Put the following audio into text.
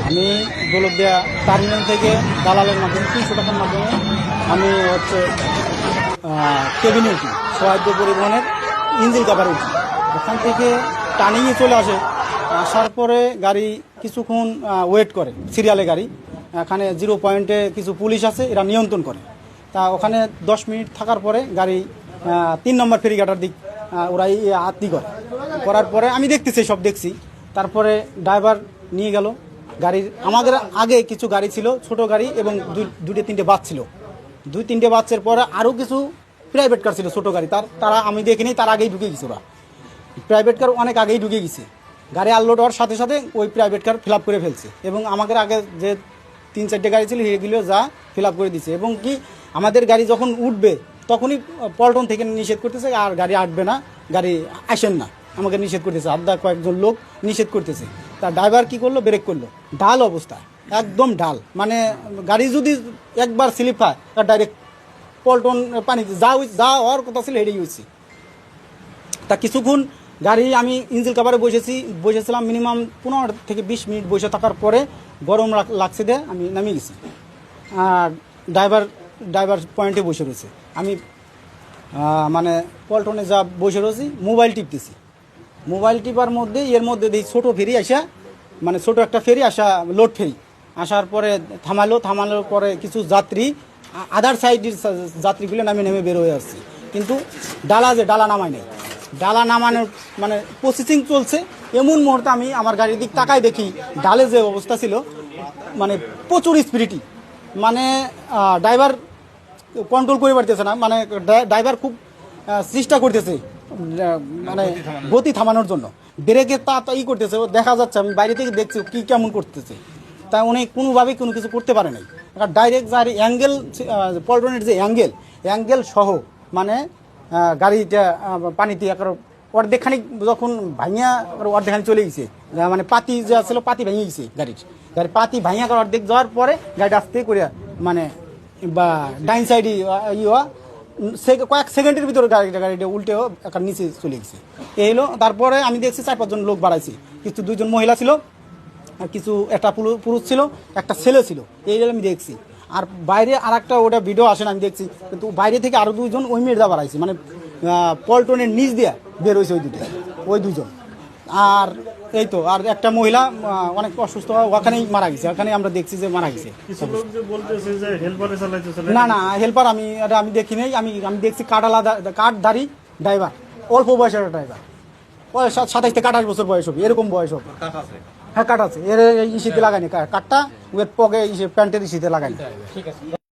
আমি দৌলতদিয়া টার্মিনাল থেকে দালালের মাধ্যমে 300 টাকার মাধ্যমে আমি হচ্ছে কেবিনে উঠি, সহায়তা পরিবহনের ইঞ্জিন কাভারে উঠি। ওখান থেকে টার্নিংয়ে চলে আসে, আসার পরে গাড়ি কিছুক্ষণ ওয়েট করে, সিরিয়ালে গাড়ি। এখানে 0 পয়েন্টে কিছু পুলিশ আছে, এরা নিয়ন্ত্রণ করে। তা ওখানে 10 মিনিট থাকার পরে গাড়ি 3 নম্বর ফেরিঘাটার দিক ওরা আত্মি করে। করার পরে আমি দেখতেছি, সব দেখছি। তারপরে ড্রাইভার নিয়ে গেল গাড়ির। আমাদের আগে কিছু গাড়ি ছিল, ছোট গাড়ি, এবং 2-3টে বাস ছিল। 2-3টে বাসের পরে আরও কিছু প্রাইভেট কার ছিল, ছোট গাড়ি। তারা আমি দেখিনি, তার আগেই ঢুকে গেছে। ওরা প্রাইভেট কার অনেক আগেই ঢুকে গেছে। গাড়ি আনলোড হওয়ার সাথে সাথে ওই প্রাইভেট কার ফিল আপ করে ফেলছে, এবং আমাদের আগে যে 3-4টে গাড়ি ছিল সেগুলো যা ফিল আপ করে দিছে। এবং কি আমাদের গাড়ি যখন উঠবে তখনই পল্টন থেকে নিষেধ করতেছে, আর গাড়ি আটবে না, গাড়ি আসেন না, আমাকে নিষেধ করতেছে। আধা কয়েকজন লোক নিষেধ করতেছে। তা ড্রাইভার কি করলো, ব্রেক করলো। ডাল অবস্থা, একদম ডাল। মানে গাড়ি যদি একবার স্লিপ হয় তার ডাইরেক্ট পল্টন পানিতে যা হওয়ার কথা ছিল এটাই হয়েছে। তা কিছুক্ষণ গাড়ি আমি ইঞ্জিন কাভারে বসেছিলাম মিনিমাম 15 থেকে 20 মিনিট বসে থাকার পরে গরম লাগছে দিয়ে আমি নামিয়ে গেছি। আর ড্রাইভার পয়েন্টে বসে রয়েছে। আমি মানে পল্টনে যা বসে রয়েছি, মোবাইল টিপতেছি। মোবাইল টিপার মধ্যে এর মধ্যে দেখি ছোটো ফেরি আসা, মানে ছোটো একটা ফেরি আসা, লোড ফেরি আসার পরে থামানোর পরে কিছু যাত্রী আদার সাইডের যাত্রীগুলো নেমে বের হয়ে আসছে। কিন্তু ডালা নামায় নেই। ডালা নামানোর মানে প্রসেসিং চলছে। এমন মুহূর্তে আমি আমার গাড়ির দিক তাকাই দেখি ডালে যে অবস্থা ছিল, মানে প্রচুর স্পিরিটি। মানে ড্রাইভার কন্ট্রোল করে পারতেছে না। মানে ড্রাইভার খুব চেষ্টা করতেছে মানে গতি থামানোর জন্য, ব্রেকে ই করতেছে। দেখা যাচ্ছে, আমি বাইরে থেকে দেখছি কি কেমন করতেছে। তা উনি কোনোভাবেই কোনো কিছু করতে পারে নাই। ডাইরেক্ট যার অ্যাঙ্গেল, পল্টনের যে অ্যাঙ্গেল সহ মানে গাড়িটা পানিতে অর্ধেকখানি যখন ভাঙিয়া অর্ধেকখানি চলে গেছে। মানে পাতি যা ছিল, পাতি ভেঙে গেছে গাড়ির পাতি ভাঙিয়া অর্ধেক যাওয়ার পরে গাড়িটা আস্তে করে মানে বা ডাইন সাইডে কয়েক সেকেন্ডের ভিতরে গাড়িটা উল্টেও একটা নিচে চলে গেছে। এই হলো। তারপরে আমি দেখছি 4-5 জন লোক বাড়াইছি। কিছু 2জন মহিলা ছিল, আর কিছু একটা পুরুষ ছিল, একটা ছেলে ছিল। এই আমি দেখছি। আর বাইরে আর একটা ওটা ভিডিও আসে না, আমি দেখছি। কিন্তু বাইরে থেকে আরও 2জন ওই মেয়েরা বাড়াইছে, মানে পল্টনের নিচ দিয়ে বের হয়েছে ওই দুজন। আর এই তো, আর একটা মহিলা অনেক অসুস্থ, ওখানেই মারা গেছে। ওখানে আমরা দেখছি যে মারা গেছে। না, হেল্পার আমি দেখি নাই। আমি দেখছি কাঠধারী ড্রাইভার, অল্প বয়সের ড্রাইভার, 27 থেকে 28 বছর বয়স হবে, এরকম বয়স হবে। হ্যাঁ, কাঠ আছে। এর ইসিতে লাগায়নি, কাঠটা ওয়েট পকে প্যান্টের ইসিতে লাগায়নি। ঠিক আছে।